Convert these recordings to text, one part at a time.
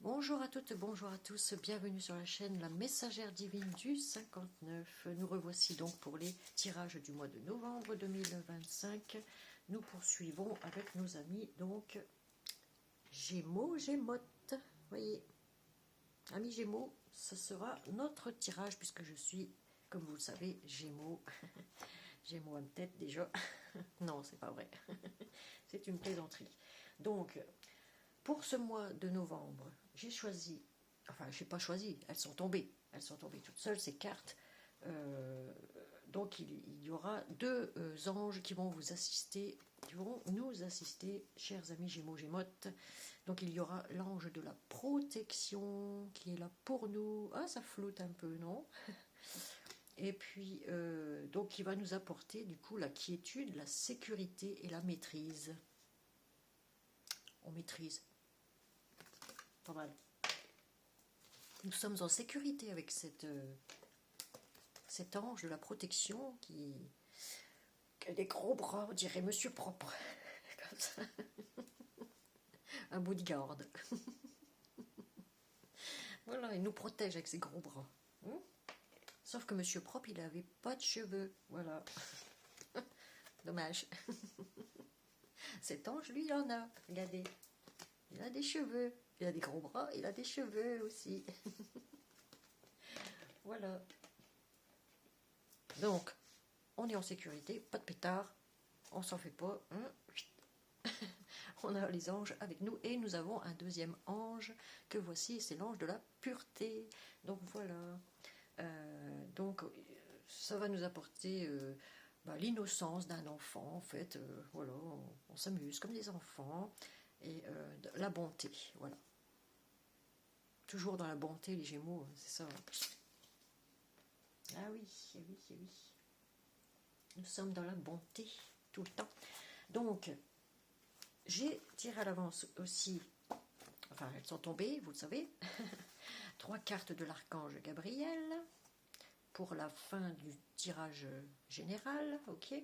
Bonjour à toutes, bonjour à tous, bienvenue sur la chaîne La Messagère Divine du 59. Nous revoici donc pour les tirages du mois de novembre 2025. Nous poursuivons avec nos amis, donc Gémeaux, Gémotes. Voyez, amis Gémeaux, ce sera notre tirage puisque je suis, comme vous le savez, Gémeaux. Gémeaux en tête déjà. Non, c'est pas vrai. C'est une plaisanterie. Donc, pour ce mois de novembre, j'ai choisi, enfin, je n'ai pas choisi, elles sont tombées toutes seules, ces cartes. Donc, il y aura deux anges qui vont vous assister, qui vont nous assister, chers amis Gémeaux, Gémotes. Donc, il y aura l'ange de la protection qui est là pour nous. Ah, ça flotte un peu, non? Et puis, donc, il va nous apporter, du coup, la quiétude, la sécurité et la maîtrise. On maîtrise. Pas mal. Nous sommes en sécurité avec cet ange de la protection qui a des gros bras, on dirait Monsieur Propre. Comme ça. Un bodyguard. Voilà, il nous protège avec ses gros bras. Sauf que Monsieur Propre, il n'avait pas de cheveux. Voilà. Dommage. Cet ange, lui, il en a. Regardez. Il a des cheveux. Il a des gros bras, il a des cheveux aussi. Voilà. Donc, on est en sécurité, pas de pétard, on s'en fait pas. On a les anges avec nous et nous avons un deuxième ange que voici, c'est l'ange de la pureté. Donc voilà. Donc, ça va nous apporter l'innocence d'un enfant, en fait. Voilà, on s'amuse comme des enfants. Et la bonté, voilà. Toujours dans la bonté, les Gémeaux, c'est ça. Ah oui, oui, oui. Nous sommes dans la bonté tout le temps. Donc, j'ai tiré à l'avance aussi, enfin, elles sont tombées, vous le savez, 3 cartes de l'archange Gabriel pour la fin du tirage général, ok.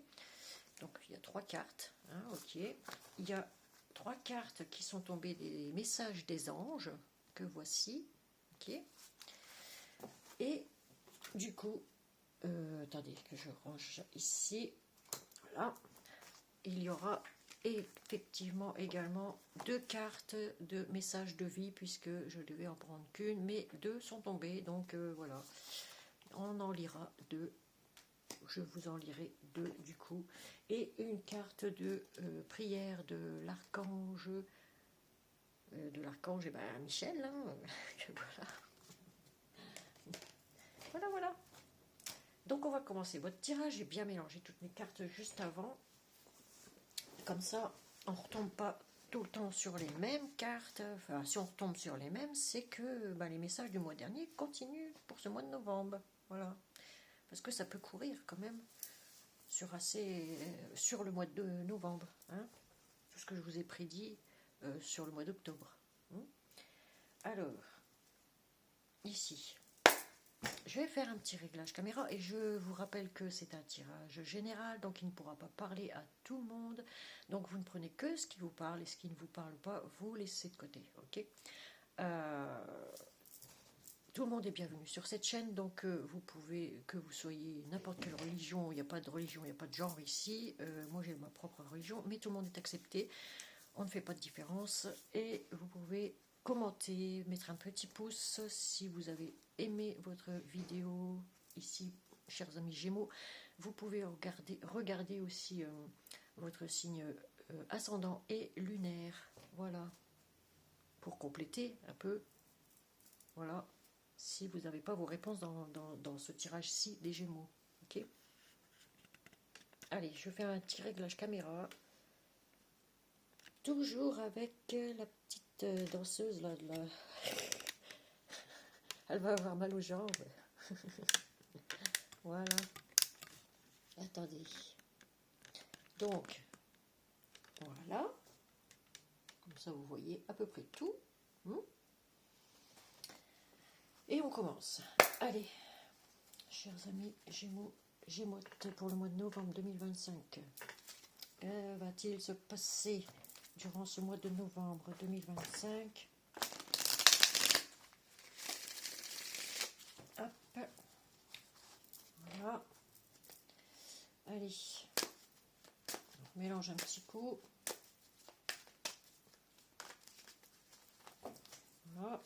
Donc, il y a 3 cartes, hein, ok. Il y a 3 cartes qui sont tombées des messages des anges, que voici, ok. Et du coup, attendez que je range ici, voilà, il y aura effectivement également 2 cartes de messages de vie, puisque je devais en prendre qu'une, mais 2 sont tombées, donc voilà, on en lira 2, je vous en lirai 2 du coup, et une carte de prière de l'archange, Michel, hein, voilà. Voilà. Donc on va commencer. Votre tirage, j'ai bien mélangé toutes mes cartes juste avant. Comme ça, on ne retombe pas tout le temps sur les mêmes cartes. Enfin, si on retombe sur les mêmes, c'est que les messages du mois dernier continuent pour ce mois de novembre. Voilà. Parce que ça peut courir quand même sur le mois de novembre. Hein. Tout ce que je vous ai prédit sur le mois d'octobre. Alors, ici. Je vais faire un petit réglage caméra et je vous rappelle que c'est un tirage général, donc il ne pourra pas parler à tout le monde. Donc vous ne prenez que ce qui vous parle et ce qui ne vous parle pas, vous laissez de côté. Ok. Tout le monde est bienvenu sur cette chaîne, donc vous pouvez, que vous soyez n'importe quelle religion, il n'y a pas de religion, il n'y a pas de genre ici. Moi j'ai ma propre religion, mais tout le monde est accepté. On ne fait pas de différence et vous pouvez commenter, mettre un petit pouce si vous avez aimé votre vidéo ici, chers amis Gémeaux. Vous pouvez regarder aussi votre signe ascendant et lunaire, voilà, pour compléter un peu, voilà, si vous n'avez pas vos réponses dans ce tirage-ci des Gémeaux, ok. Allez, je fais un petit réglage caméra, toujours avec la petite danseuse là, elle va avoir mal aux jambes. Voilà. Attendez. Donc, voilà. Comme ça, vous voyez à peu près tout. Et on commence. Allez, chers amis Gémeaux, Gémotes, pour le mois de novembre 2025. Que va-t-il se passer durant ce mois de novembre 2025? Allez, on mélange un petit coup. Voilà.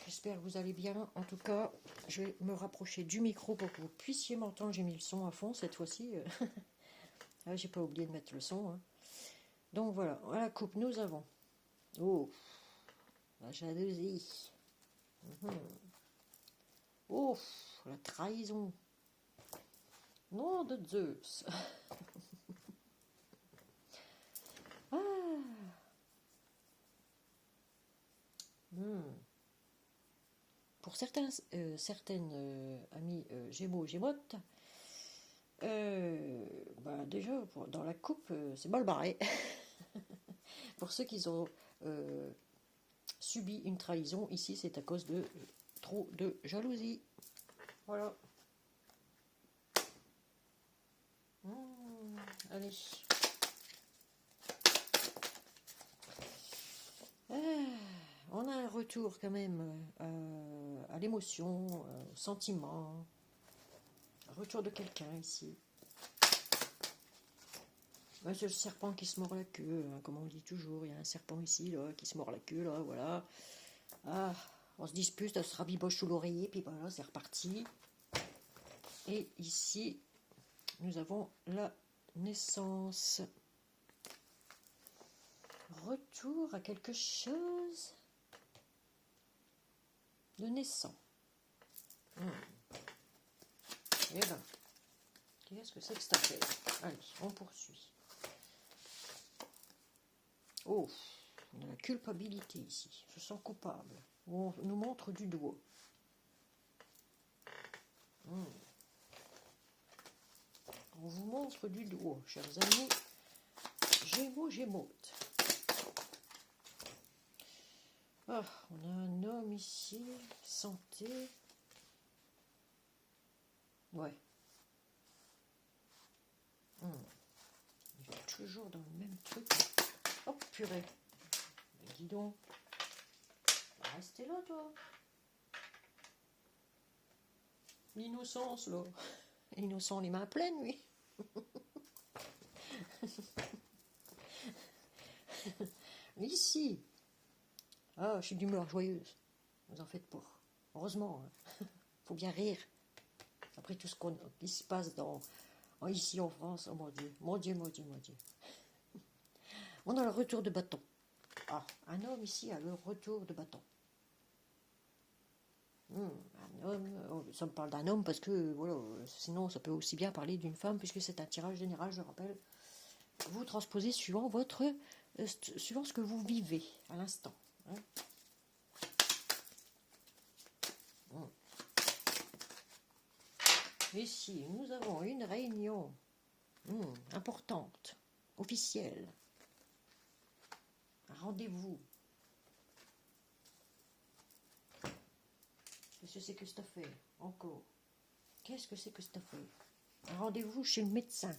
J'espère que vous allez bien. En tout cas, je vais me rapprocher du micro pour que vous puissiez m'entendre. J'ai mis le son à fond cette fois-ci. Ah, j'ai pas oublié de mettre le son. Hein. Donc voilà, à la coupe, nous avons. Oh, la jalousie. Oh, la trahison. Nom de Zeus. Ah. Pour certaines amis Gémeaux, Gémotes, déjà, dans la coupe, c'est mal barré. Pour ceux qui ont subi une trahison, ici, c'est à cause de trop de jalousie. Voilà. Allez. On a un retour quand même à l'émotion, au sentiment. Un retour de quelqu'un ici. Ouais, c'est le serpent qui se mord la queue, hein, comme on dit toujours. Il y a un serpent ici là, qui se mord la queue, là, voilà. Ah, on se dispute, on se rabiboche sous l'oreiller, puis voilà, c'est reparti. Et ici, nous avons la naissance. Retour à quelque chose de naissant. Et ben, qu'est-ce que c'est que cette affaire? Allez, on poursuit. Oh, on a la culpabilité ici. Je sens coupable. On nous montre du doigt. On vous montre du doigt, chers amis. Gémeaux, Gémotes. Ah, on a un homme ici. Santé. Ouais. Il est toujours dans le même truc. Oh, purée. Mais dis donc. Restez là, toi. L'innocence, là. Innocent, les mains pleines, oui. Ici. Ah, je suis d'humeur joyeuse. Vous en faites pas. Heureusement. Hein. Faut bien rire. Après tout ce qui se passe ici en France. Oh mon Dieu. Mon Dieu, mon Dieu, mon Dieu. On a le retour de bâton. Ah, un homme ici a le retour de bâton. Un homme, ça me parle d'un homme parce que, voilà, sinon ça peut aussi bien parler d'une femme puisque c'est un tirage général, je rappelle. Vous transposez suivant suivant ce que vous vivez à l'instant. Hein. Ici, nous avons une réunion importante, officielle. Un rendez-vous. Qu'est-ce que c'est que cette affaire? Encore. Qu'est-ce que c'est que cette affaire? Un rendez-vous chez le médecin.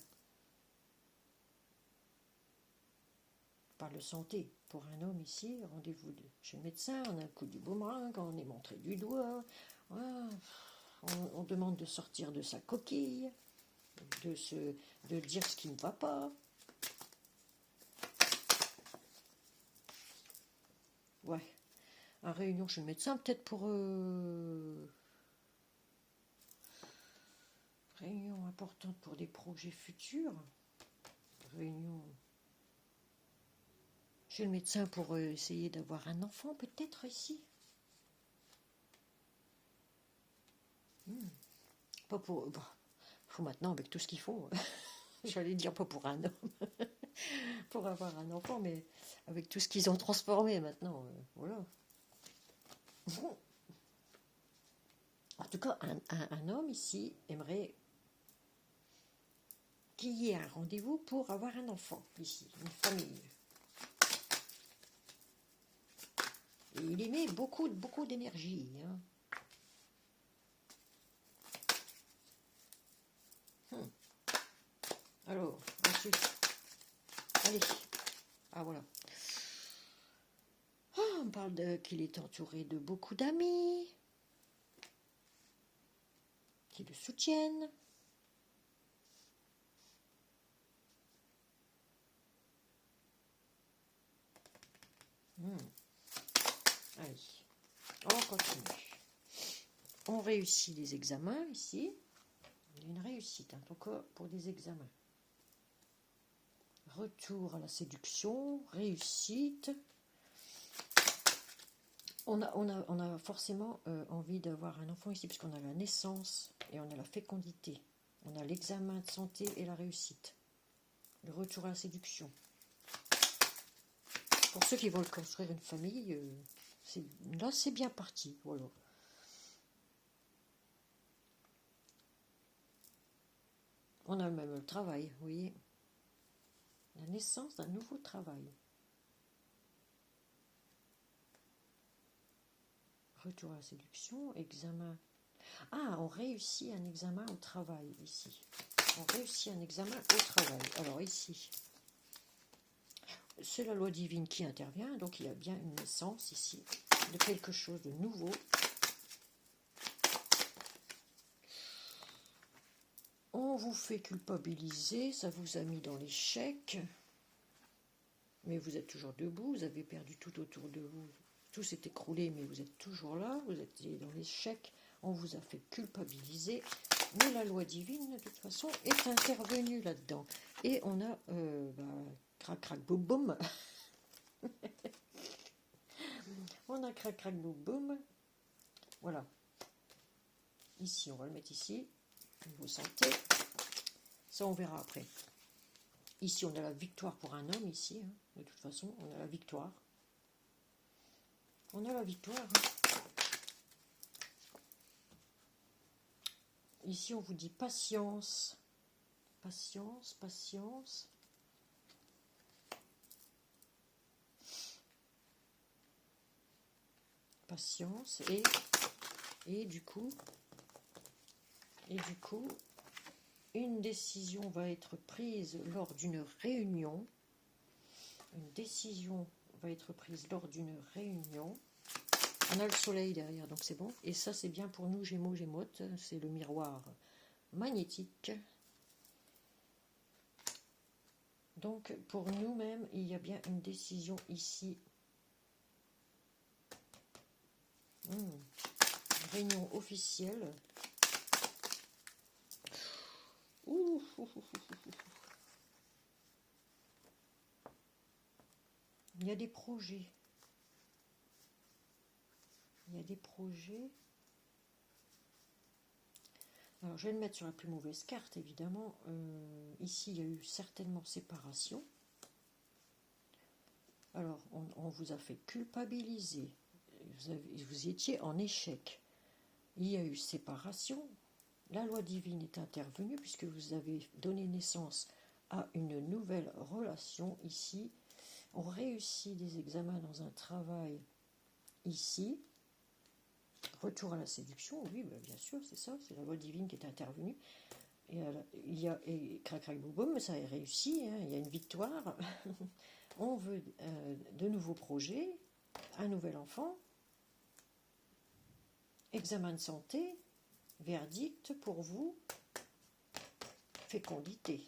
Par le santé. Pour un homme ici, rendez-vous chez le médecin, on a un coup du boomerang, on est montré du doigt. Ouais, on demande de sortir de sa coquille, de dire ce qui ne va pas. Ouais. À réunion chez le médecin, peut-être pour... Réunion importante pour des projets futurs. Réunion chez le médecin pour essayer d'avoir un enfant, peut-être ici. Pas pour... Bon, faut maintenant, avec tout ce qu'ils font, j'allais dire pas pour un homme, pour avoir un enfant, mais avec tout ce qu'ils ont transformé maintenant, voilà. En tout cas, un homme ici aimerait qu'il y ait un rendez-vous pour avoir un enfant, ici, une famille. Et il y met beaucoup d'énergie. Hein. Alors, ensuite, allez, ah voilà. Oh, on parle qu'il est entouré de beaucoup d'amis, qui le soutiennent. Allez, on continue. On réussit les examens ici. Une réussite, en tout cas pour des examens. Retour à la séduction, réussite. On a forcément envie d'avoir un enfant ici, puisqu'on a la naissance et on a la fécondité. On a l'examen de santé et la réussite. Le retour à la séduction. Pour ceux qui veulent construire une famille, là c'est bien parti. Voilà. On a même le travail, vous voyez. La naissance d'un nouveau travail. Retour à la séduction, examen. Ah, on réussit un examen au travail ici. On réussit un examen au travail. Alors ici, c'est la loi divine qui intervient, donc il y a bien une naissance ici de quelque chose de nouveau. On vous fait culpabiliser, ça vous a mis dans l'échec, mais vous êtes toujours debout, vous avez perdu tout autour de vous. Tout s'est écroulé, mais vous êtes toujours là, vous êtes dans l'échec, on vous a fait culpabiliser, mais la loi divine, de toute façon, est intervenue là-dedans. Et on a, crac, crac, boum, boum. On a crac, crac, boum, boum. Voilà. Ici, on va le mettre ici, niveau santé. Ça, on verra après. Ici, on a la victoire pour un homme, ici, hein. De toute façon, on a la victoire. On a la victoire. Hein. Ici, on vous dit patience. Patience, patience. Patience. Et du coup, une décision va être prise lors d'une réunion. Une décision va être prise lors d'une réunion. On a le soleil derrière, donc c'est bon. Et ça, c'est bien pour nous, Gémeaux, Gémeautes. C'est le miroir magnétique. Donc, pour nous-mêmes, il y a bien une décision ici. Réunion officielle. Il y a des projets. Il y a des projets. Alors, je vais le mettre sur la plus mauvaise carte, évidemment. Ici, il y a eu certainement séparation. Alors, on vous a fait culpabiliser. Vous étiez en échec. Il y a eu séparation. La loi divine est intervenue puisque vous avez donné naissance à une nouvelle relation ici. On réussit des examens dans un travail ici. Retour à la séduction, oui, bien sûr, c'est ça, c'est la loi divine qui est intervenue. Et il y a, et crac, crac, boum, boum, ça a réussi, hein, il y a une victoire. On veut de nouveaux projets, un nouvel enfant, examen de santé, verdict pour vous, fécondité.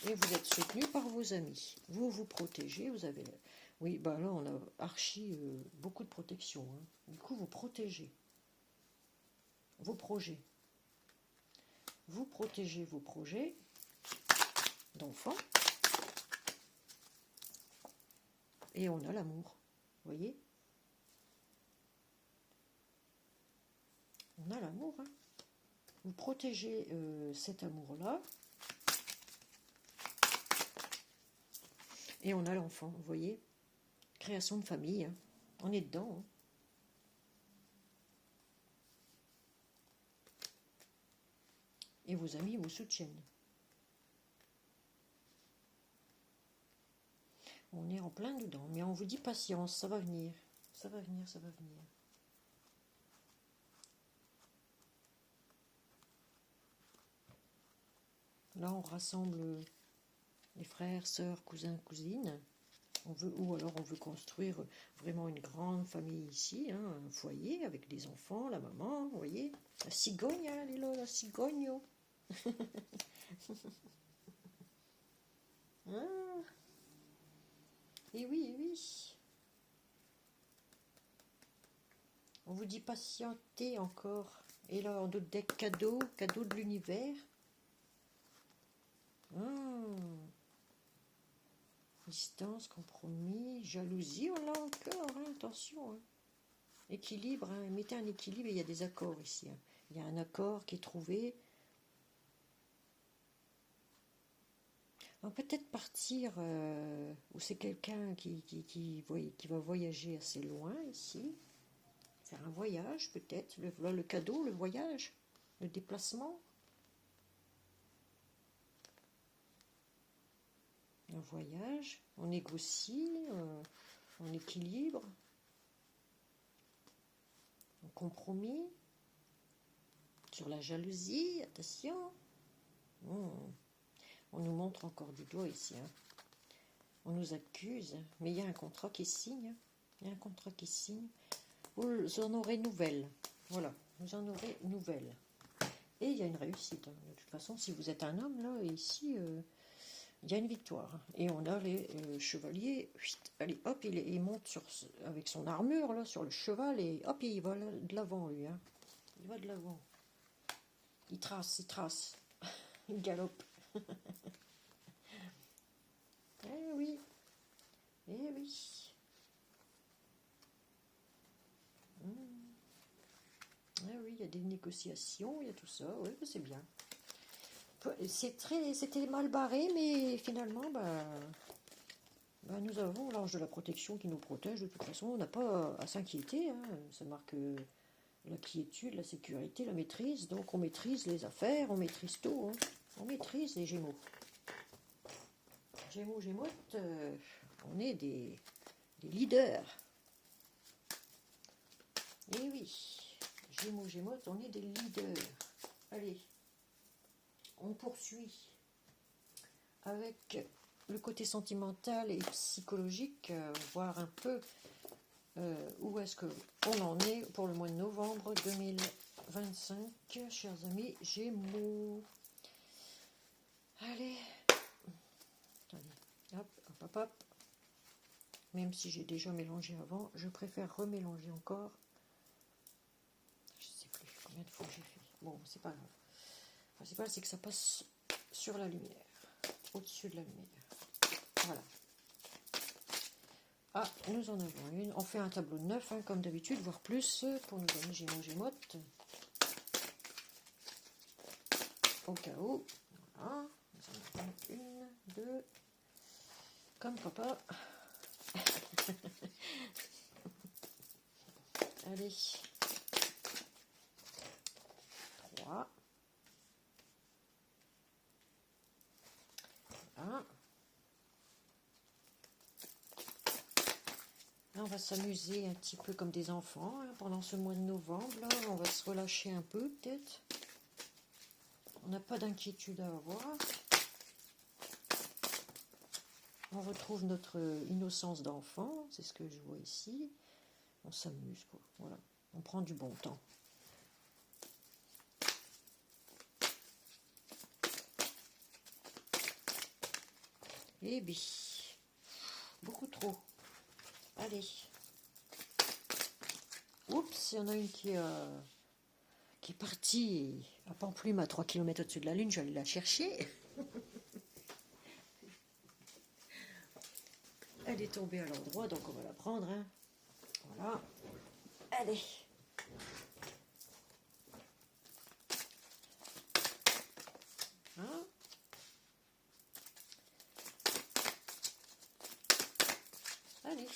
Et vous êtes soutenu par vos amis. Vous vous protégez, vous avez... Oui, bah là, on a archi beaucoup de protection. Hein. Du coup, vous protégez vos projets. Vous protégez vos projets d'enfants. Et on a l'amour. Vous voyez? On a l'amour. Hein. Vous protégez cet amour-là. Et on a l'enfant, vous voyez? Création de famille. Hein. On est dedans. Hein. Et vos amis vous soutiennent. On est en plein dedans. Mais on vous dit patience, ça va venir. Ça va venir, ça va venir. Là, on rassemble les frères, sœurs, cousins, cousines. On veut, ou alors on veut construire vraiment une grande famille ici, hein, un foyer avec des enfants, la maman, vous voyez. La cigogne, elle est là, la cigogne. Ah, et oui, et oui. On vous dit patienter encore. Et là, on doute des cadeaux, cadeaux de l'univers. Distance, compromis, jalousie, on l'a encore, hein, attention. Hein. Équilibre, hein, mettez un équilibre, il y a des accords ici. Hein. Il y a un accord qui est trouvé. Peut-être partir où c'est quelqu'un qui va voyager assez loin ici. Faire un voyage peut-être, le cadeau, le voyage, le déplacement. Un voyage, on négocie, on équilibre, on compromis. Sur la jalousie, attention. On nous montre encore du doigt ici. Hein. On nous accuse, mais il y a un contrat qui signe. Il y a un contrat qui signe. Vous en aurez nouvelles. Voilà, vous en aurez nouvelles. Et il y a une réussite. Hein. De toute façon, si vous êtes un homme, là, ici, il y a une victoire. Et on a les chevaliers. Allez, hop, il monte avec son armure, là, sur le cheval, et hop, il va de l'avant, lui. Hein. Il va de l'avant. Il trace, il galope. Eh oui, eh oui. Eh oui, il y a des négociations, il y a tout ça, oui, c'est bien. C'était mal barré, mais finalement, nous avons l'ange de la protection qui nous protège. De toute façon, on n'a pas à s'inquiéter. Hein. Ça marque la quiétude, la sécurité, la maîtrise. Donc, on maîtrise les affaires, on maîtrise tout. Hein. On maîtrise les Gémeaux. Gémeaux, on est des leaders. Eh oui, Gémeaux, on est des leaders. Allez, on poursuit avec le côté sentimental et psychologique, voir un peu où est-ce qu'on en est pour le mois de novembre 2025, chers amis Gémeaux. Allez, hop. Même si j'ai déjà mélangé avant, je préfère remélanger encore. Je ne sais plus combien de fois j'ai fait. Bon, c'est pas grave. Le principal, c'est que ça passe sur la lumière, au-dessus de la lumière. Voilà. Ah, nous en avons une. On fait un tableau de 9, hein, comme d'habitude, voire plus, pour nos amis Gémeaux-Gémottes. Au cas où. Voilà. Nous en avons une, deux. Comme papa. Allez. 3. Voilà. Là, on va s'amuser un petit peu comme des enfants hein, pendant ce mois de novembre. Là, on va se relâcher un peu, peut-être. On n'a pas d'inquiétude à avoir. On retrouve notre innocence d'enfant, c'est ce que je vois ici. On s'amuse, quoi. Voilà. On prend du bon temps. Eh bien, beaucoup trop. Allez. Oups, il y en a une qui est partie à Pamplume à 3 km au-dessus de la Lune. Je vais aller la chercher. Elle est tombée à l'endroit, donc on va la prendre. Hein. Voilà. Allez. Hein? Allez.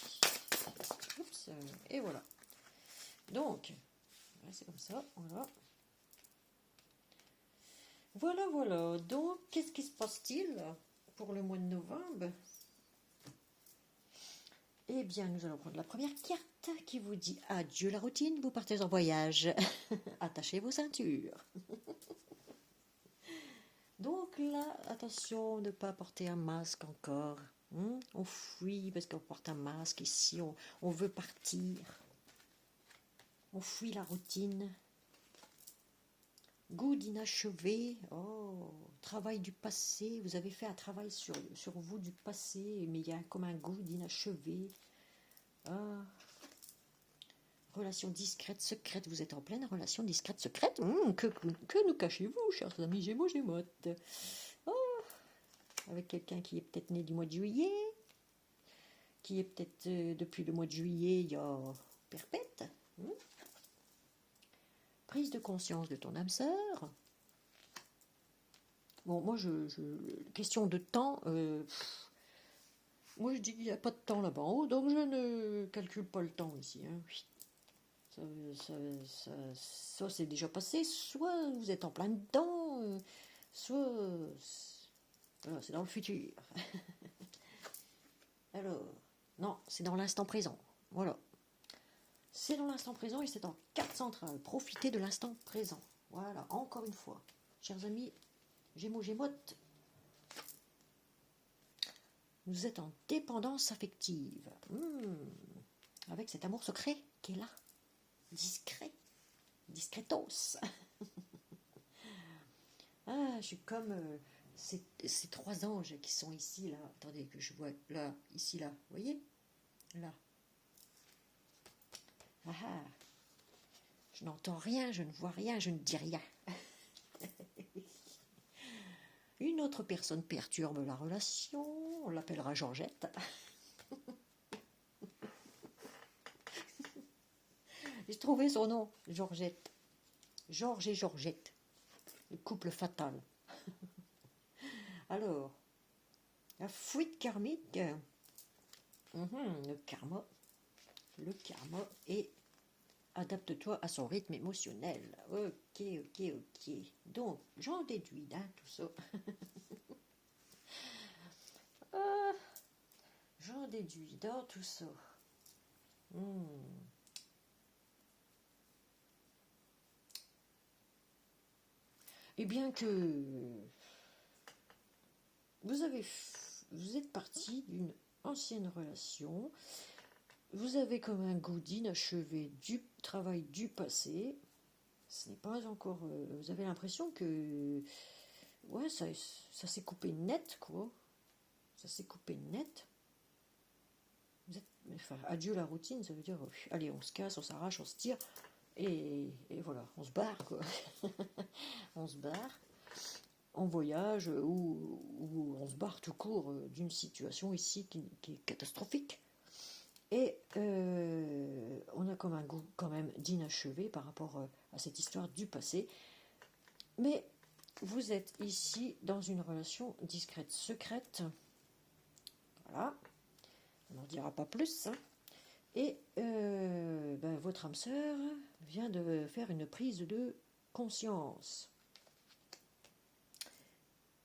Oups. Et voilà. Donc, c'est comme ça. Voilà. Voilà. Donc, qu'est-ce qui se passe-t-il pour le mois de novembre? Eh bien, nous allons prendre la première carte qui vous dit adieu la routine, vous partez en voyage. Attachez vos ceintures. Donc là, attention de ne pas porter un masque encore. On fuit parce qu'on porte un masque ici, on veut partir. On fuit la routine. Goût d'inachevé. Oh, travail du passé. Vous avez fait un travail sur vous du passé, mais il y a comme un goût d'inachevé. Ah. Relation discrète, secrète. Vous êtes en pleine relation discrète, secrète. Que nous cachez-vous, chers amis Gémeaux, Gémotes? Oh, avec quelqu'un qui est peut-être né du mois de juillet, qui est peut-être depuis le mois de juillet, il y a perpète. Prise de conscience de ton âme sœur. Bon, moi, question de temps, moi je dis qu'il n'y a pas de temps là-bas en haut, donc je ne calcule pas le temps ici. Hein. Ça c'est déjà passé, soit vous êtes en plein dedans, soit voilà, c'est dans le futur. Alors, non, c'est dans l'instant présent. Voilà. C'est dans l'instant présent et c'est en carte centrale. Profitez de l'instant présent. Voilà, encore une fois. Chers amis, Gémeaux, Gémotes, vous êtes en dépendance affective. Avec cet amour secret qui est là. Discret. Discretos. Ah, je suis comme ces trois anges qui sont ici, là. Attendez que je vois, là, ici, là. Vous voyez? Là. Ah, je n'entends rien, je ne vois rien, je ne dis rien. Une autre personne perturbe la relation, on l'appellera Georgette. J'ai trouvé son nom, Georgette. Georges et Georgette, le couple fatal. Alors, la fuite karmique, le karma et adapte-toi à son rythme émotionnel. Ok. Donc, j'en déduis tout ça. J'en déduis dans tout ça. Et bien que vous êtes parti d'une ancienne relation, vous avez comme un goût d'inachevé du travail du passé. Ce n'est pas encore. Vous avez l'impression que ouais, ça s'est coupé net, quoi. Ça s'est coupé net. Adieu la routine, ça veut dire allez, on se casse, on s'arrache, on se tire. Et voilà, on se barre, quoi. On se barre, on voyage ou on se barre tout court d'une situation ici qui est catastrophique. Et on a comme un goût quand même d'inachevé par rapport à cette histoire du passé. Mais vous êtes ici dans une relation discrète, secrète. Voilà, on n'en dira pas plus. Hein. Et votre âme sœur vient de faire une prise de conscience.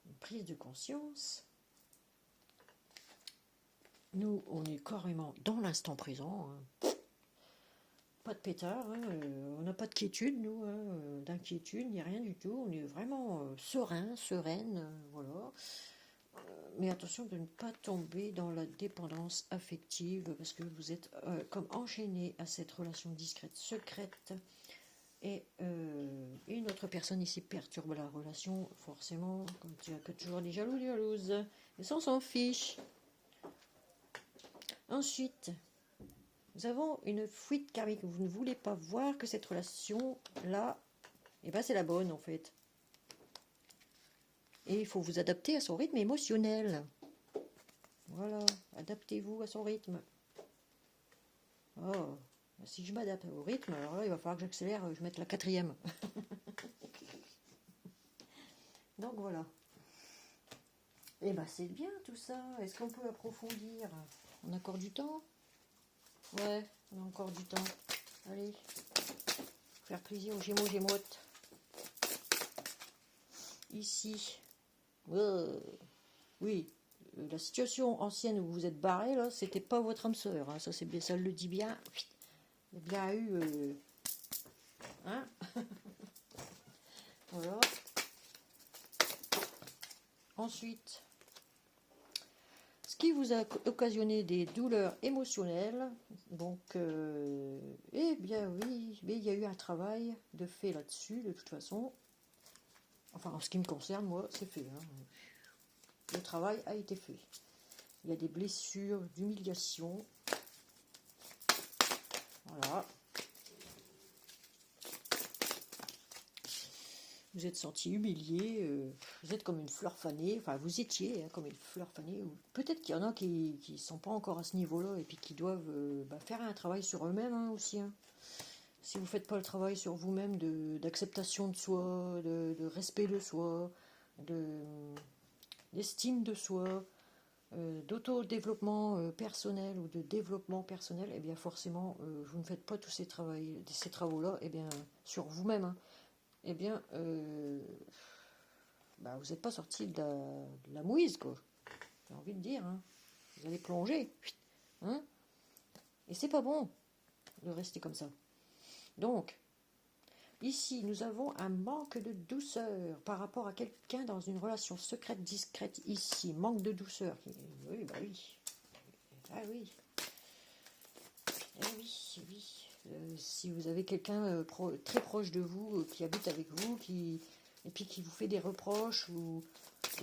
Une prise de conscience. Nous, on est carrément dans l'instant présent. Hein. Pas de pétard, hein. On n'a pas de quiétude, nous, hein. D'inquiétude, ni rien du tout. On est vraiment sereine, voilà. Mais attention de ne pas tomber dans la dépendance affective parce que vous êtes comme enchaîné à cette relation discrète, secrète. Et une autre personne ici perturbe la relation, forcément, comme tu as que toujours des jaloux, des jalouses. Et ça, on s'en fiche. Ensuite, nous avons une fuite karmique. Vous ne voulez pas voir que cette relation-là, c'est la bonne en fait. Et il faut vous adapter à son rythme émotionnel. Voilà, adaptez-vous à son rythme. Oh, si je m'adapte au rythme, alors là, il va falloir que j'accélère, je mette la 4e. Donc voilà. Et c'est bien tout ça. Est-ce qu'on peut approfondir? On a encore du temps? Ouais, on a encore du temps. Allez, faire plaisir aux Gémeaux, Gémotes. Ici. Oui, la situation ancienne où vous êtes barré, là, c'était pas votre âme sœur. Hein, ça le dit bien. Il y a bien eu... hein. Voilà. Ensuite, ce qui vous a occasionné des douleurs émotionnelles, donc, eh bien oui, mais il y a eu un travail de fait là-dessus, de toute façon. Enfin, en ce qui me concerne, moi, c'est fait. Hein. Le travail a été fait. Il y a des blessures, d'humiliation. Voilà. Vous êtes senti humilié, vous êtes comme une fleur fanée, enfin vous étiez hein, comme une fleur fanée, ou peut-être qu'il y en a qui ne sont pas encore à ce niveau-là et puis qui doivent faire un travail sur eux-mêmes hein, aussi. Hein. Si vous ne faites pas le travail sur vous-même d'acceptation de soi, de respect de soi, d'estime de soi, d'auto-développement personnel ou de développement personnel, eh bien forcément vous ne faites pas tous ces travaux-là eh bien, sur vous-même. Hein. Eh bien, vous n'êtes pas sorti de la mouise, quoi. J'ai envie de dire, hein. Vous allez plonger. Hein, et c'est pas bon de rester comme ça. Donc, ici, nous avons un manque de douceur par rapport à quelqu'un dans une relation secrète, discrète. Ici, manque de douceur. Oui, bah oui. Ah oui. Eh oui, oui. Si vous avez quelqu'un très proche de vous, qui habite avec vous, et puis qui vous fait des reproches ou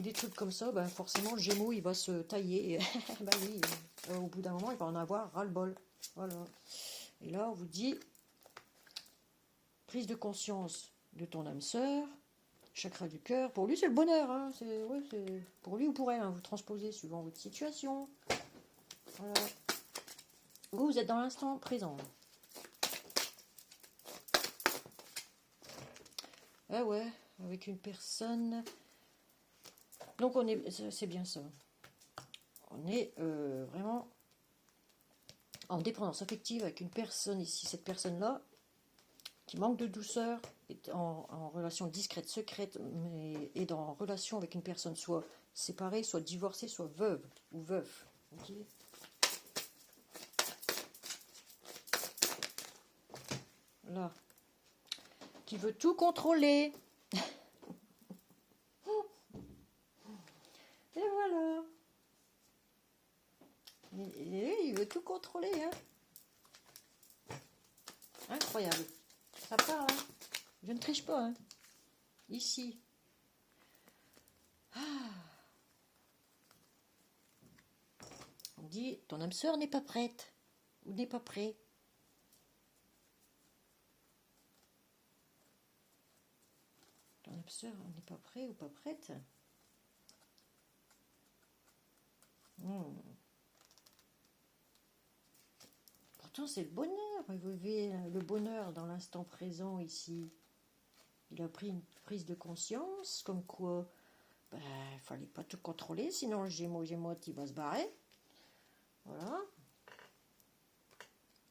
des trucs comme ça, forcément le Gémeaux il va se tailler. Oui, au bout d'un moment il va en avoir ras-le-bol. Voilà. Et là on vous dit prise de conscience de ton âme sœur, chakra du cœur. Pour lui c'est le bonheur, hein. C'est pour lui ou pour elle, hein. Vous transposez suivant votre situation. Voilà. Vous êtes dans l'instant présent. Ah ouais, avec une personne. Donc c'est bien ça. On est vraiment en dépendance affective avec une personne ici. Cette personne-là, qui manque de douceur, est en relation discrète, secrète, mais est en relation avec une personne soit séparée, soit divorcée, soit veuve ou veuf. Okay. Là. Qui veut tout contrôler. Et voilà. Et il veut tout contrôler. Hein. Incroyable. Ça parle. Hein. Je ne triche pas. Hein. Ici. On dit, ton âme sœur n'est pas prête. Ou n'est pas prêt. Ton âme sœur n'est pas prêt ou pas prête. Pourtant, c'est le bonheur. Vous vivez le bonheur dans l'instant présent ici. Il a pris une prise de conscience, comme quoi il fallait pas tout contrôler, sinon le Gémeaux il va se barrer. Voilà.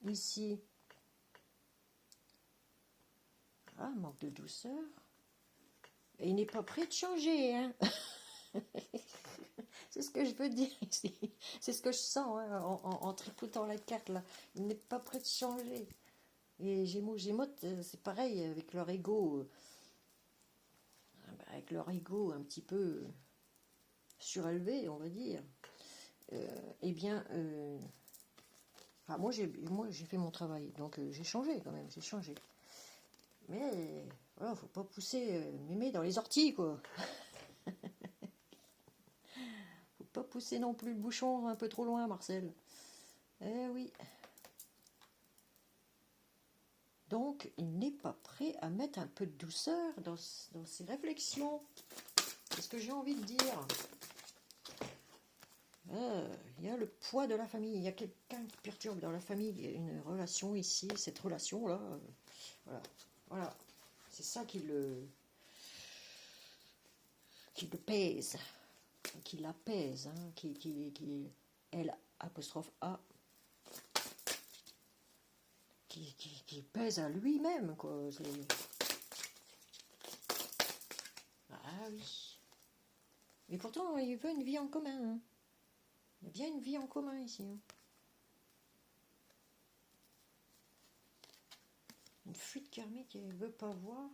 Ici, manque de douceur. Et il n'est pas prêt de changer. Hein. C'est ce que je veux dire ici. C'est ce que je sens hein, en tripotant la carte là. Il n'est pas prêt de changer. Et Gémeaux, c'est pareil avec leur ego. Avec leur ego un petit peu surélevé, on va dire. Moi j'ai fait mon travail, donc j'ai changé quand même, j'ai changé. Mais voilà, faut pas pousser mémé dans les orties, quoi. Faut pas pousser non plus le bouchon un peu trop loin, Marcel. Eh oui. Donc, il n'est pas prêt à mettre un peu de douceur dans ses réflexions. C'est ce que j'ai envie de dire. Il y a le poids de la famille. Il y a quelqu'un qui perturbe dans la famille. Il y a une relation ici. Cette relation-là, voilà. C'est ça qui le pèse. Qui l'apaise. Hein, qui L apostrophe A. Qui pèse à lui-même, quoi. Ah oui. Mais pourtant, il veut une vie en commun. Hein. Il y a bien une vie en commun ici. Hein. Une fuite karmique, elle ne veut pas voir.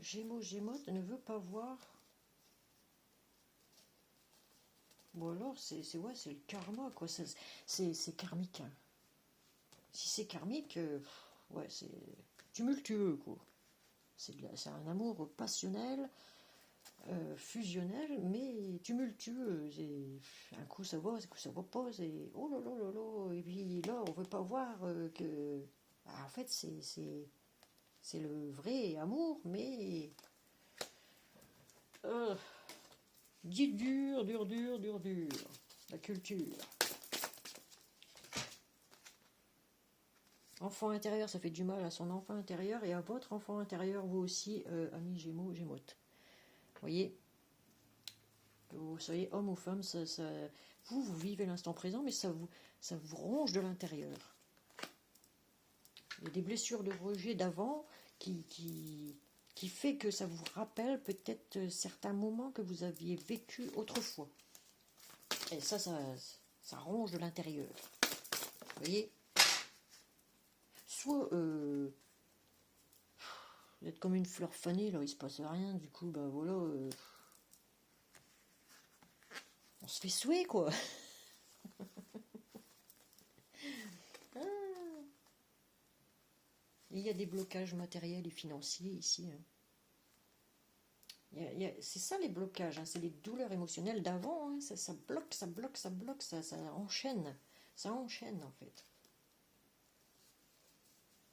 Gémeaux ne veut pas voir. Bon alors, c'est le karma, quoi. C'est karmique. Hein. Si c'est karmique, c'est tumultueux, quoi. C'est un amour passionnel, fusionnelle, mais tumultueuse. Et un coup ça va, un coup ça va pas, et oh là là là là. Et puis là, on veut pas voir que. En fait, c'est le vrai amour, mais. Dit dur, dur, dur, dur, dur. La culture. Enfant intérieur, ça fait du mal à son enfant intérieur et à votre enfant intérieur, vous aussi, amis Gémeaux, Gémotes. Vous voyez, que vous soyez homme ou femme, vous vivez l'instant présent, mais ça vous ronge de l'intérieur. Il y a des blessures de rejet d'avant qui fait que ça vous rappelle peut-être certains moments que vous aviez vécu autrefois. Et ça ronge de l'intérieur. Vous voyez, soit vous êtes comme une fleur fanée, là il se passe rien, du coup, ben voilà, on se fait souhaiter, quoi. Il y a des blocages matériels et financiers ici. C'est ça les blocages, c'est les douleurs émotionnelles d'avant. Ça bloque, ça bloque, ça bloque, ça enchaîne. Ça enchaîne en fait.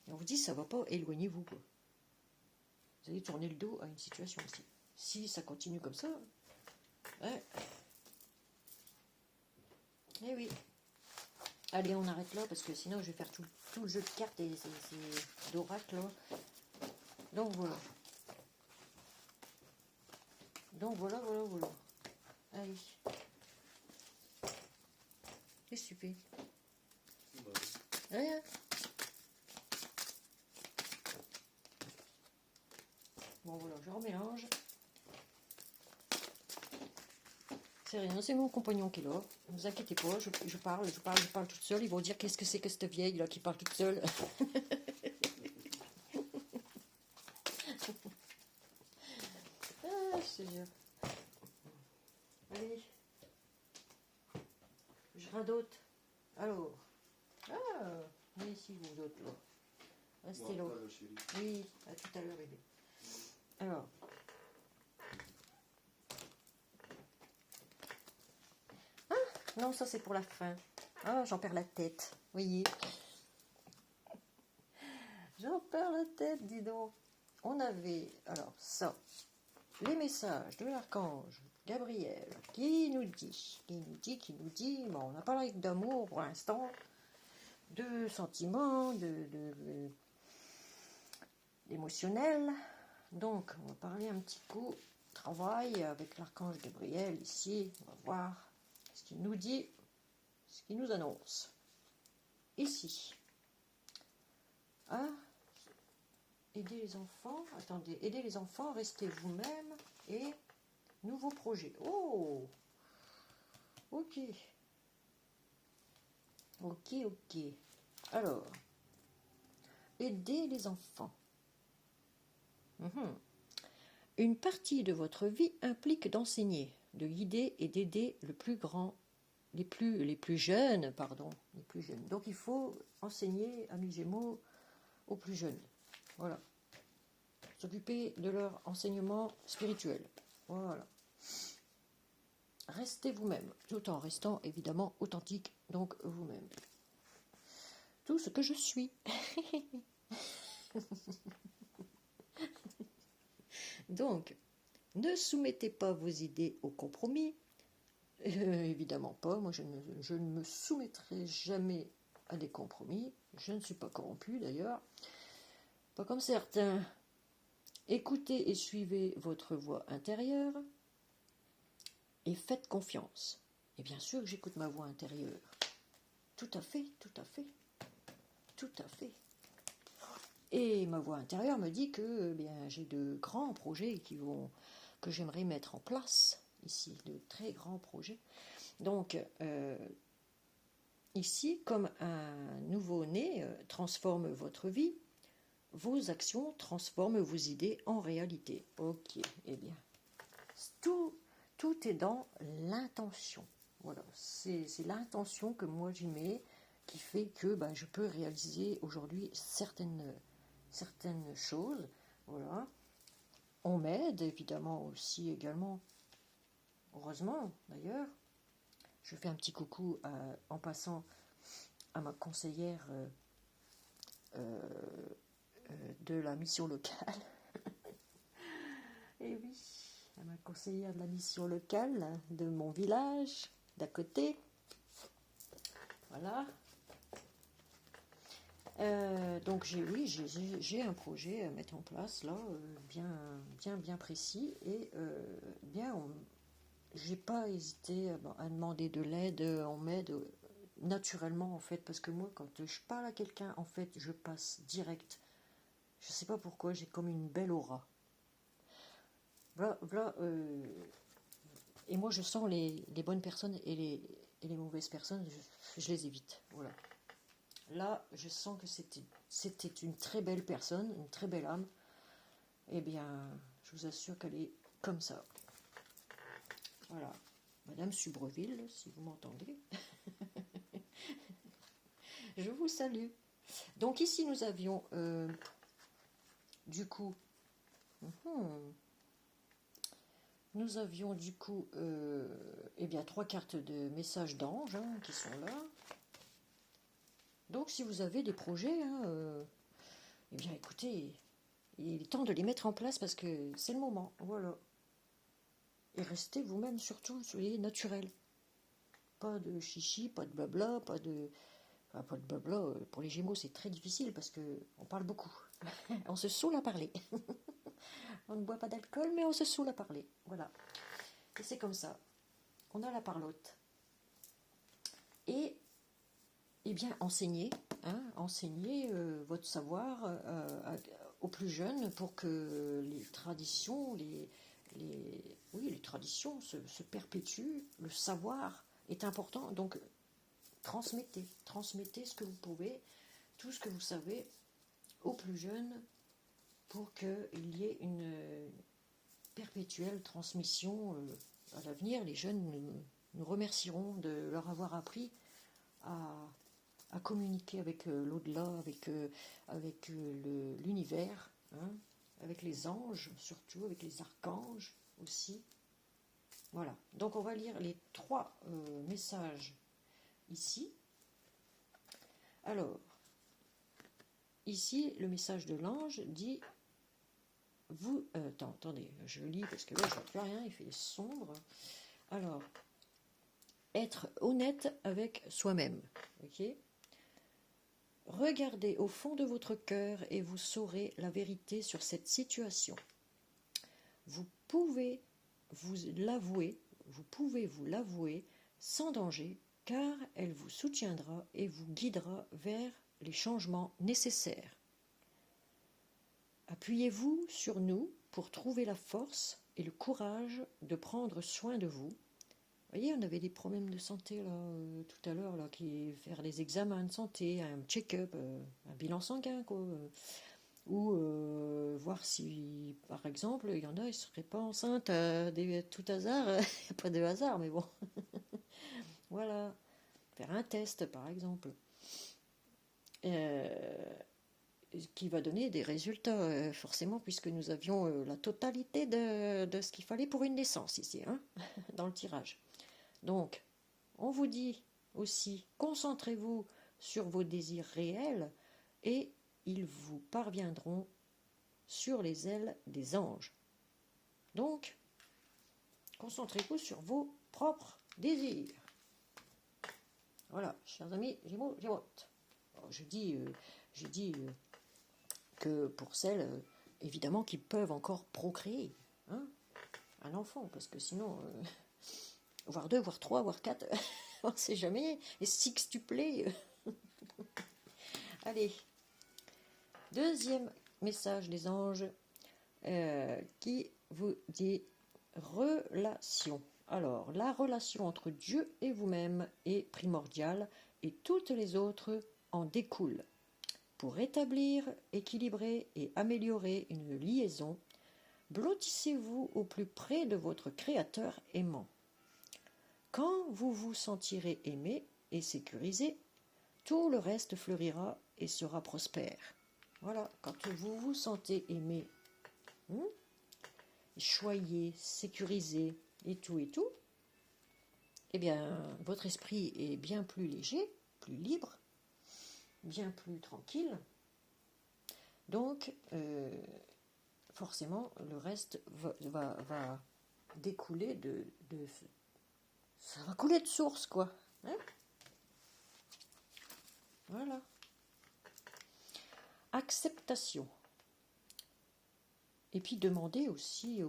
Et on vous dit ça va pas, éloignez-vous, quoi. Vous allez tourner le dos à une situation ici. Si ça continue comme ça, ouais. Eh oui. Allez, on arrête là parce que sinon je vais faire tout le jeu de cartes et d'oracle là. Donc voilà. Donc voilà. Allez. Qu'est-ce que tu fais? Rien. Bon voilà, je remélange. C'est rien, c'est mon compagnon qui est là. Ne vous inquiétez pas, je parle toute seule. Ils vont dire qu'est-ce que c'est que cette vieille là qui parle toute seule. Ah, je te jure. Allez. Je radote. Alors. Ah, mais ici vous autres là. Restez là. Oui, à tout à l'heure, bébé. Alors. Ah, non, ça c'est pour la fin. Ah, j'en perds la tête. Voyez. J'en perds la tête, dis donc. On avait, alors ça, les messages de l'archange Gabriel qui nous dit, bon, on n'a pas l'air d'amour pour l'instant, de sentiments, d'émotionnel. Donc, on va parler un petit coup travail avec l'archange Gabriel ici. On va voir ce qu'il nous dit, ce qu'il nous annonce. Ici. Ah, aider les enfants. Attendez, aider les enfants, restez vous-même et nouveau projet. Oh, ok. Ok. Alors, aider les enfants. Une partie de votre vie implique d'enseigner, de guider et d'aider les plus jeunes. Donc il faut enseigner, amis Gémeaux, aux plus jeunes. Voilà. S'occuper de leur enseignement spirituel. Voilà. Restez vous-même, tout en restant évidemment authentique, donc vous-même. Tout ce que je suis. Donc, ne soumettez pas vos idées au compromis. Évidemment pas, moi je ne me soumettrai jamais à des compromis. Je ne suis pas corrompue d'ailleurs. Pas comme certains. Écoutez et suivez votre voix intérieure et faites confiance. Et bien sûr que j'écoute ma voix intérieure. Tout à fait. Et ma voix intérieure me dit que j'ai de grands projets que j'aimerais mettre en place ici, de très grands projets. Donc, ici, comme un nouveau-né transforme votre vie, vos actions transforment vos idées en réalité. Ok, eh bien, tout est dans l'intention. Voilà, c'est l'intention que moi j'y mets qui fait que je peux réaliser aujourd'hui certaines choses. Voilà. on m'aide, évidemment, aussi, également. Heureusement, d'ailleurs. Je fais un petit coucou en passant à ma conseillère de la mission locale. Et oui, à ma conseillère de la mission locale de mon village, d'à côté. Voilà. Donc j'ai un projet à mettre en place là, bien précis et j'ai pas hésité à demander de l'aide, on m'aide naturellement en fait, parce que moi quand je parle à quelqu'un en fait je passe direct, je sais pas pourquoi, j'ai comme une belle aura. Voilà, et moi je sens les bonnes personnes et les mauvaises personnes, je les évite, voilà. Là, je sens que c'était une très belle personne, une très belle âme. Eh bien, je vous assure qu'elle est comme ça. Voilà. Madame Subreville, si vous m'entendez. Je vous salue. Donc ici, nous avions, du coup, eh bien, 3 cartes de messages d'anges qui sont là. Donc, si vous avez des projets, eh bien, écoutez, il est temps de les mettre en place parce que c'est le moment. Voilà. Et restez vous-même, surtout, soyez naturel. Pas de chichi, pas de blabla, pas de blabla. Pour les Gémeaux, c'est très difficile parce qu'on parle beaucoup. On se saoule à parler. On ne boit pas d'alcool, mais on se saoule à parler. Voilà. Et c'est comme ça. On a la parlotte. Et, eh bien, enseignez votre savoir aux plus jeunes pour que les traditions, les traditions se perpétuent. Le savoir est important. Donc, transmettez ce que vous pouvez, tout ce que vous savez aux plus jeunes pour qu'il y ait une perpétuelle transmission à l'avenir. Les jeunes nous remercieront de leur avoir appris à communiquer avec l'au-delà, avec l'univers, avec les anges, surtout avec les archanges aussi. Voilà, donc on va lire les 3 messages ici. Alors, ici, le message de l'ange dit vous. Attendez, je lis parce que là, je ne vois plus rien, il fait sombre. Alors, être honnête avec soi-même. Ok ? Regardez au fond de votre cœur et vous saurez la vérité sur cette situation. Vous pouvez vous l'avouer sans danger, car elle vous soutiendra et vous guidera vers les changements nécessaires. Appuyez-vous sur nous pour trouver la force et le courage de prendre soin de vous. Vous voyez, on avait des problèmes de santé là, tout à l'heure, là, qui faire des examens de santé, un check-up, un bilan sanguin, quoi. Ou voir si, par exemple, il y en a, ils ne seraient pas enceintes à tout hasard. Il n'y a pas de hasard, mais bon. Voilà. Faire un test, par exemple. Qui va donner des résultats, forcément, puisque nous avions la totalité de ce qu'il fallait pour une naissance ici, dans le tirage. Donc, on vous dit aussi, concentrez-vous sur vos désirs réels et ils vous parviendront sur les ailes des anges. Donc, concentrez-vous sur vos propres désirs. Voilà, chers amis, Gémeaux, Gémeaux. Je dis que pour celles, évidemment, qui peuvent encore procréer un enfant, parce que sinon, voire 2, voire 3, voire 4, on ne sait jamais, et sextuplé. Allez, deuxième message des anges qui vous dit relation. Alors, la relation entre Dieu et vous-même est primordiale et toutes les autres en découlent. Pour établir, équilibrer et améliorer une liaison, blottissez-vous au plus près de votre Créateur aimant. Quand vous vous sentirez aimé et sécurisé, tout le reste fleurira et sera prospère. Voilà, quand vous vous sentez aimé choyé, sécurisé et tout, eh bien, votre esprit est bien plus léger, plus libre, bien plus tranquille. Donc, forcément, le reste va découler ça va couler de source, quoi. Hein? Voilà. Acceptation. Et puis demandez aussi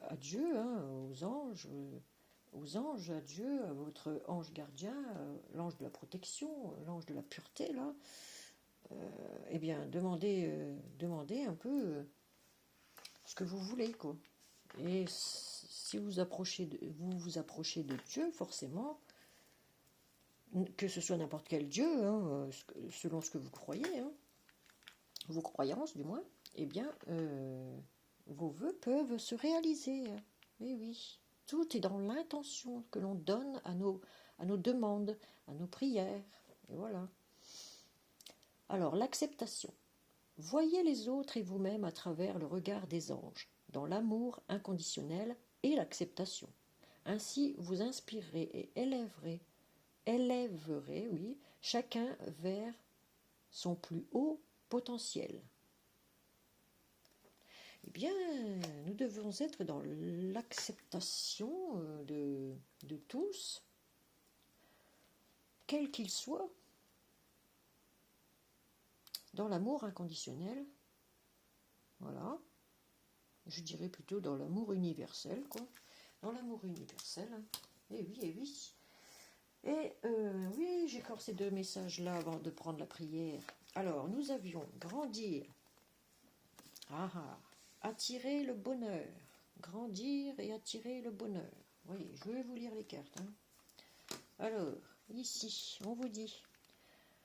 à Dieu, hein, aux anges, à Dieu, à votre ange gardien, l'ange de la protection, l'ange de la pureté, là. Eh bien, demandez un peu ce que vous voulez, quoi. Et si vous vous approchez de Dieu, forcément, que ce soit n'importe quel Dieu, hein, selon ce que vous croyez, hein, vos croyances du moins, eh bien, vos vœux peuvent se réaliser. Oui, oui. Tout est dans l'intention que l'on donne à nos demandes, à nos prières. Et voilà. Alors, l'acceptation. Voyez les autres et vous-même à travers le regard des anges, dans l'amour inconditionnel et l'acceptation. Ainsi, vous inspirerez et élèverez, oui, chacun vers son plus haut potentiel. Eh bien, nous devons être dans l'acceptation de tous, quels qu'ils soient, dans l'amour inconditionnel, voilà, je dirais plutôt dans l'amour universel, quoi, dans l'amour universel, et oui, et oui. Et oui, j'écorce ces deux messages-là avant de prendre la prière. Alors, nous avions grandir, attirer le bonheur, grandir et attirer le bonheur. Oui, je vais vous lire les cartes. Hein. Alors, ici, on vous dit,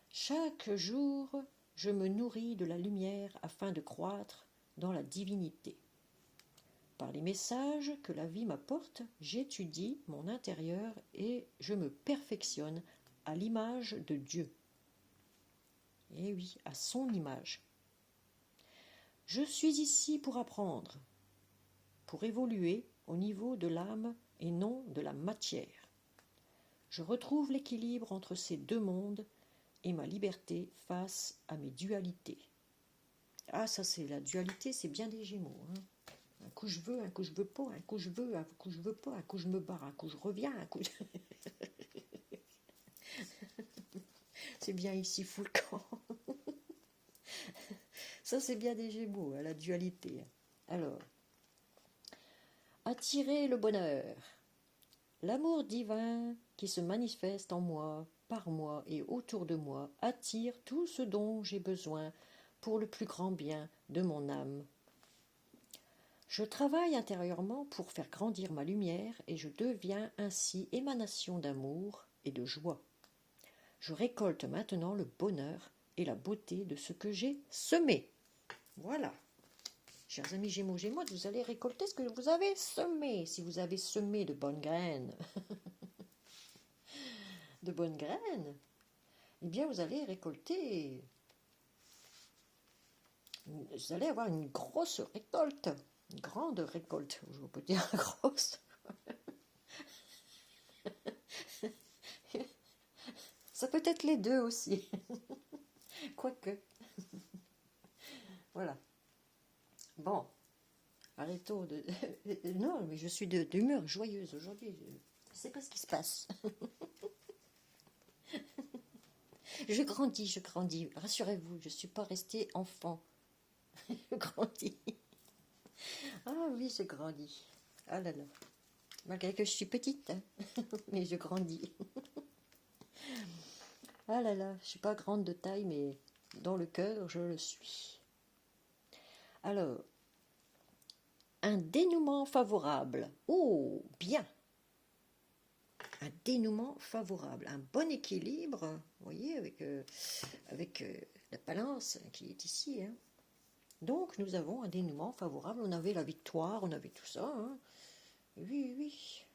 chaque jour, je me nourris de la lumière afin de croître dans la divinité. Par les messages que la vie m'apporte, j'étudie mon intérieur et je me perfectionne à l'image de Dieu. Et oui, à son image. Je suis ici pour apprendre, pour évoluer au niveau de l'âme et non de la matière. Je retrouve l'équilibre entre ces deux mondes et ma liberté face à mes dualités. Ah, ça c'est la dualité, c'est bien des Gémeaux. Hein. Un coup je veux, un coup je veux pas, un coup je veux, un coup je veux pas, un coup je me barre, un coup je reviens, un coup... C'est bien ici, fou le camp. Ça c'est bien des Gémeaux, hein, la dualité. Alors, attirer le bonheur. L'amour divin qui se manifeste en moi, par moi et autour de moi attire tout ce dont j'ai besoin pour le plus grand bien de mon âme. Je travaille intérieurement pour faire grandir ma lumière et je deviens ainsi émanation d'amour et de joie. Je récolte maintenant le bonheur et la beauté de ce que j'ai semé. Voilà. Chers amis Gémeaux, vous allez récolter ce que vous avez semé. Si vous avez semé de bonnes graines, eh bien vous allez récolter. Vous allez avoir une grosse récolte. Une grande récolte. Je peux dire grosse. Ça peut être les deux aussi. Quoique. Voilà. Bon. Arrêtons de... Non, mais je suis d'humeur joyeuse aujourd'hui. Je ne sais pas ce qui se passe. Je grandis. Rassurez-vous, je ne suis pas restée enfant. Je grandis. Ah oui, je grandis. Ah là là. Malgré que je suis petite, hein. Mais je grandis. Ah là là, je ne suis pas grande de taille, mais dans le cœur, je le suis. Alors, un dénouement favorable. Oh, bien. Un dénouement favorable, un bon équilibre, vous voyez, avec la balance qui est ici. Hein. Donc, nous avons un dénouement favorable. On avait la victoire, on avait tout ça. Hein. Oui, oui.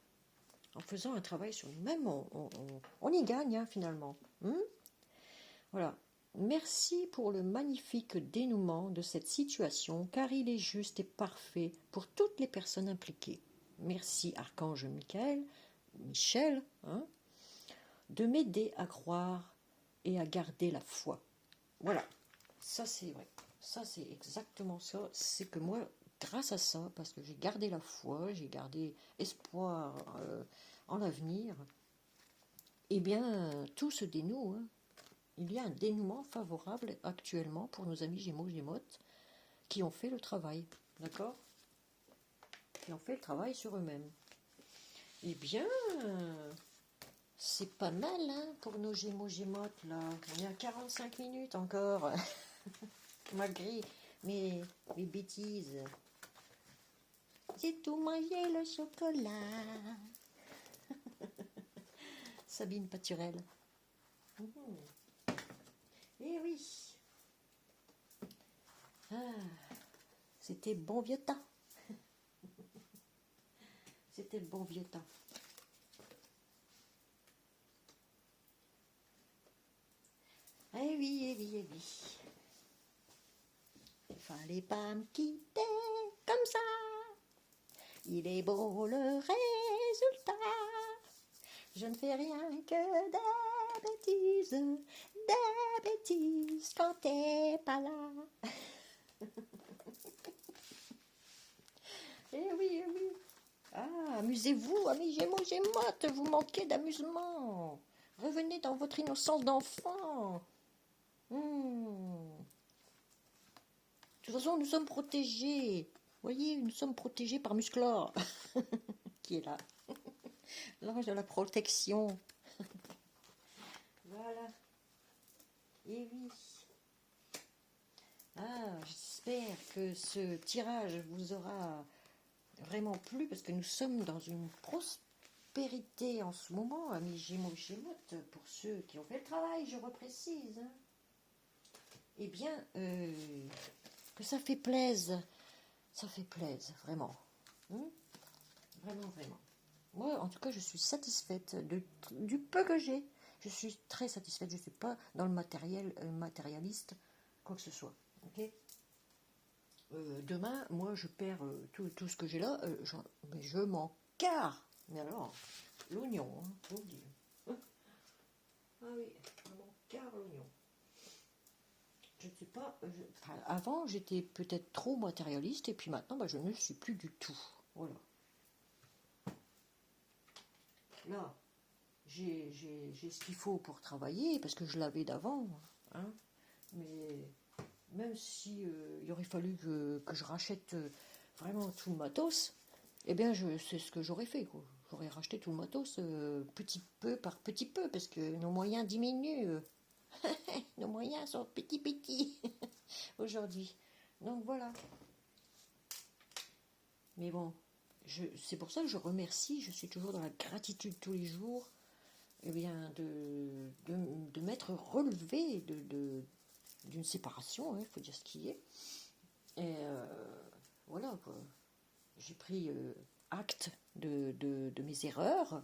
En faisant un travail sur nous-mêmes, on y gagne, hein, finalement. Voilà. merci pour le magnifique dénouement de cette situation, car il est juste et parfait pour toutes les personnes impliquées. Merci, Archange Michel, hein, de m'aider à croire et à garder la foi. Voilà, ça c'est vrai. Ça c'est exactement ça. C'est que moi, grâce à ça, parce que j'ai gardé la foi, j'ai gardé espoir en l'avenir, eh bien, tout se dénoue. Hein. Il y a un dénouement favorable actuellement pour nos amis Gémeaux, Gémotes, qui ont fait le travail, d'accord? Qui ont fait le travail sur eux-mêmes. Eh bien, c'est pas mal hein, pour nos Gémeaux, Gémotes, là. On est à 45 minutes encore, malgré mes bêtises. J'ai tout mangé le chocolat. Sabine Paturel. Eh oui. Ah, c'était bon vieux temps. C'était le bon vieux temps. Eh oui, eh oui, eh oui. Il fallait pas me quitter comme ça. Il est beau le résultat. Je ne fais rien que des bêtises quand t'es pas là. Eh oui, eh oui. Ah, amusez-vous, amis Gémeaux, Gémotes, vous manquez d'amusement. Revenez dans votre innocence d'enfant. De toute façon, nous sommes protégés. Voyez, nous sommes protégés par Musclor, qui est là. L'ange de la protection. Voilà. Et oui. Ah, j'espère que ce tirage vous aura vraiment plu, parce que nous sommes dans une prospérité en ce moment, amis Gémeaux, Gémotes, pour ceux qui ont fait le travail, je reprécise. Hein. Eh bien, que ça fait plaisir, vraiment. Vraiment, vraiment. Moi, en tout cas, je suis satisfaite du peu que j'ai. Je suis très satisfaite. Je ne suis pas dans le matérialiste, quoi que ce soit. Ok. Demain, moi, je perds tout ce que j'ai là. Mais je m'en carre. Mais alors, l'oignon, hein, faut le dire. Ah oui, je m'en carre l'oignon. Je ne sais pas. Avant, j'étais peut-être trop matérialiste, et puis maintenant, je ne le suis plus du tout. Voilà. Là, j'ai ce qu'il faut pour travailler, parce que je l'avais d'avant. Hein, mais même si il aurait fallu que je rachète vraiment tout le matos, eh bien, c'est ce que j'aurais fait. J'aurais racheté tout le matos petit peu par petit peu, parce que nos moyens diminuent. Nos moyens sont petits aujourd'hui. Donc voilà. Mais bon, c'est pour ça que je remercie, je suis toujours dans la gratitude tous les jours, eh bien, de m'être relevé d'une séparation, il faut dire ce qui est. Et voilà, quoi. J'ai pris acte de mes erreurs,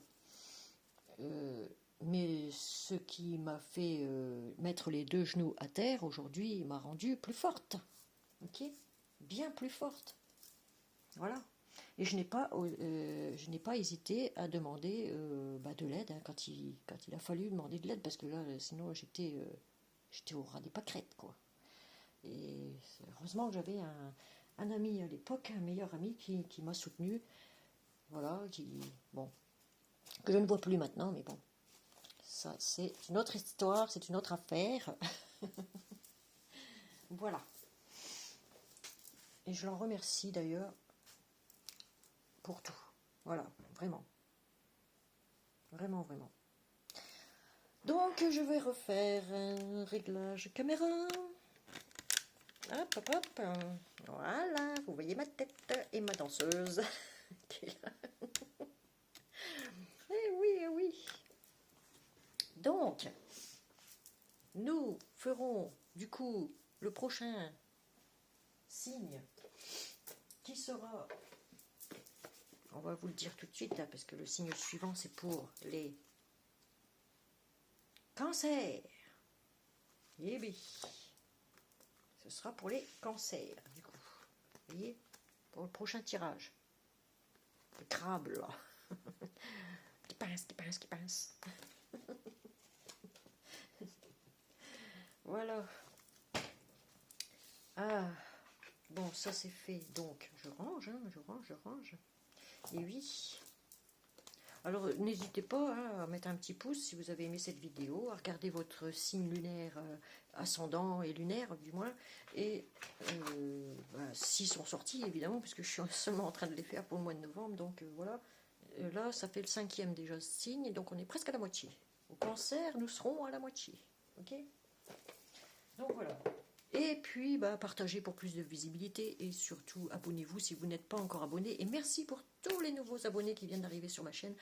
mais ce qui m'a fait mettre les deux genoux à terre aujourd'hui m'a rendue plus forte, ok, bien plus forte. Voilà. Et je n'ai pas hésité à demander de l'aide hein, quand il a fallu demander de l'aide, parce que là, sinon j'étais au ras des pâquerettes, quoi. Et heureusement que j'avais un ami à l'époque, un meilleur ami qui m'a soutenu, voilà, que je ne vois plus maintenant, mais bon, ça c'est une autre histoire, c'est une autre affaire. Voilà. Et je l'en remercie d'ailleurs pour tout. Voilà, vraiment. Vraiment, vraiment. Donc, je vais refaire un réglage caméra. Hop, hop, hop. Voilà, vous voyez ma tête et ma danseuse qui est là. Eh oui, eh oui. Donc, nous ferons du coup le prochain signe qui sera... On va vous le dire tout de suite, hein, parce que le signe suivant, c'est pour les cancers. Eh bien, ce sera pour les cancers, du coup. Vous voyez, pour le prochain tirage. Le crabe, là. Qui pince, qui pince, qui pince. Voilà. Ah, bon, ça c'est fait. Donc, je range, hein, je range, je range. Et oui. Alors, n'hésitez pas hein, à mettre un petit pouce si vous avez aimé cette vidéo, à regarder votre signe lunaire ascendant et lunaire, du moins. Et s'ils sont sortis, évidemment, puisque je suis seulement en train de les faire pour le mois de novembre. Donc, voilà. Là, ça fait le 5e déjà signe, donc on est presque à la moitié. Au cancer, nous serons à la moitié. Ok? Donc, voilà. Et puis, partagez pour plus de visibilité et surtout, abonnez-vous si vous n'êtes pas encore abonné. Et merci pour tous les nouveaux abonnés qui viennent d'arriver sur ma chaîne.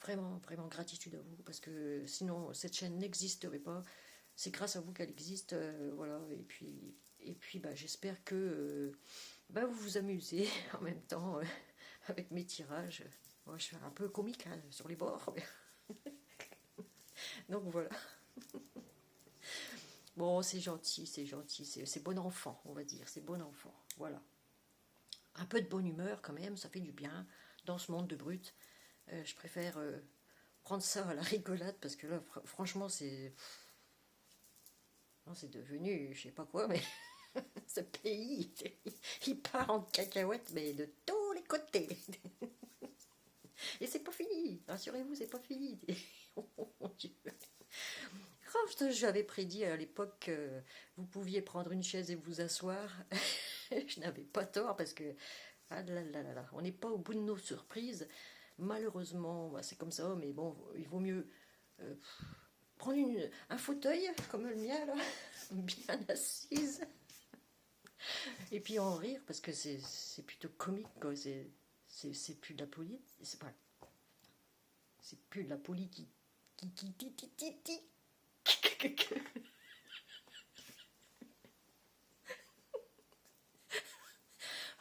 Vraiment, vraiment gratitude à vous parce que sinon, cette chaîne n'existerait pas. C'est grâce à vous qu'elle existe. Voilà. Et puis j'espère que vous vous amusez en même temps avec mes tirages. Moi, je suis un peu comique hein, sur les bords. Donc voilà. Bon, c'est gentil, c'est bon enfant, on va dire, c'est bon enfant, voilà. Un peu de bonne humeur quand même, ça fait du bien dans ce monde de brut. Je préfère prendre ça à la rigolade parce que là, franchement, c'est devenu, je sais pas quoi, mais ce pays, il part en cacahuète, mais de tous les côtés. Et c'est pas fini, rassurez-vous, c'est pas fini. Oh mon Dieu. J'avais prédit à l'époque que vous pouviez prendre une chaise et vous asseoir. Je n'avais pas tort parce que ah là là là là, on n'est pas au bout de nos surprises. Malheureusement, c'est comme ça, mais bon, il vaut mieux prendre un fauteuil comme le mien, là, bien assise, et puis en rire parce que c'est plutôt comique, quoi. C'est plus de la police, c'est plus de la police qui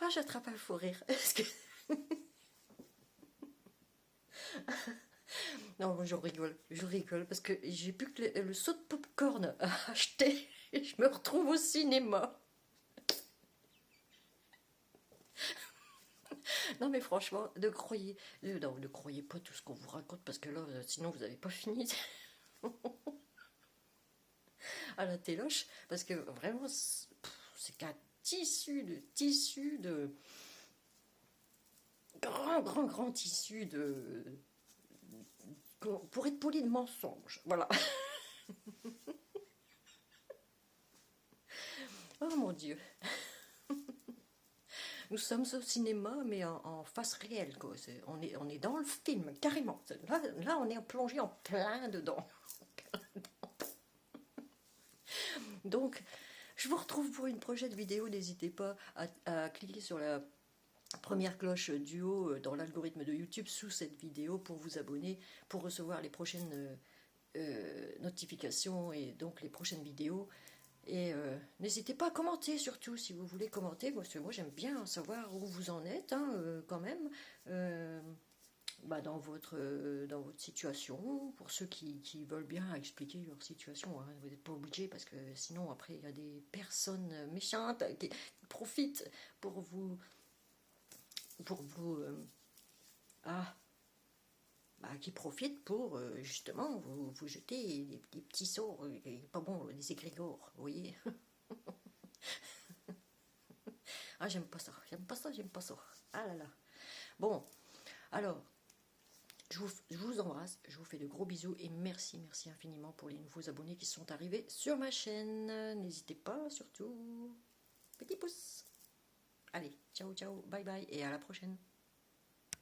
Ah, j'attrape un fou rire. Non, je rigole parce que j'ai plus que le saut de popcorn à acheter et je me retrouve au cinéma. Non mais franchement, ne croyez pas tout ce qu'on vous raconte parce que là, sinon vous n'avez pas fini à la téloche parce que vraiment, c'est qu'un tissu de grand tissu de pour être poli de mensonges, voilà. Oh mon Dieu. Nous sommes au cinéma, mais en face réelle, quoi. On est dans le film, carrément. Là, on est plongé en plein dedans. Donc, je vous retrouve pour une prochaine vidéo. N'hésitez pas à cliquer sur la première cloche du haut dans l'algorithme de YouTube sous cette vidéo pour vous abonner, pour recevoir les prochaines notifications et donc les prochaines vidéos. Et n'hésitez pas à commenter surtout si vous voulez commenter, parce que moi j'aime bien savoir où vous en êtes hein, quand même dans votre situation, pour ceux qui veulent bien expliquer leur situation, hein. Vous n'êtes pas obligé parce que sinon après il y a des personnes méchantes qui profitent pour vous qui profitent pour justement vous jeter des petits sorts, pas bon, des égrégores, vous voyez. Ah, j'aime pas ça. Ah là là. Bon, alors, je vous embrasse, je vous fais de gros bisous et merci infiniment pour les nouveaux abonnés qui sont arrivés sur ma chaîne. N'hésitez pas, surtout, petit pouce. Allez, ciao, bye bye et à la prochaine.